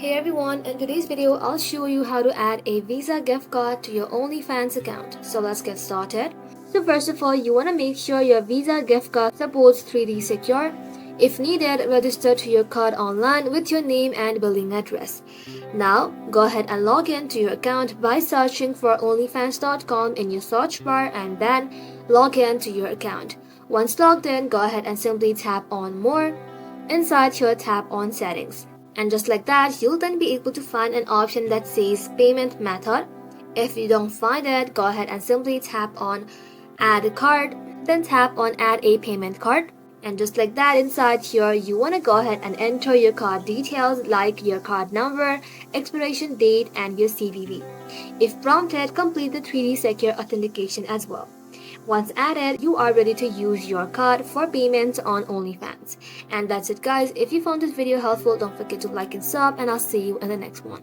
Hey everyone, in today's video I'll show you how to add a Visa gift card to your Onlyfans account. So let's get started. So first of all, you want to make sure your Visa gift card supports 3D Secure. If needed, register to your card online with your name and billing address. Now, go ahead and log in to your account by searching for onlyfans.com in your search bar and then log in to your account. Once logged in, go ahead and simply tap on More. Inside here, tap on Settings. And just like that, you'll then be able to find an option that says Payment Method. If you don't find it, go ahead and simply tap on Add a Card, then tap on Add a Payment Card. And just like that, inside here, you want to go ahead and enter your card details like your card number, expiration date, and your CVV. If prompted, complete the 3D Secure authentication as well. Once added, you are ready to use your card for payments on OnlyFans. And that's it guys. If you found this video helpful, don't forget to like and sub, and I'll see you in the next one.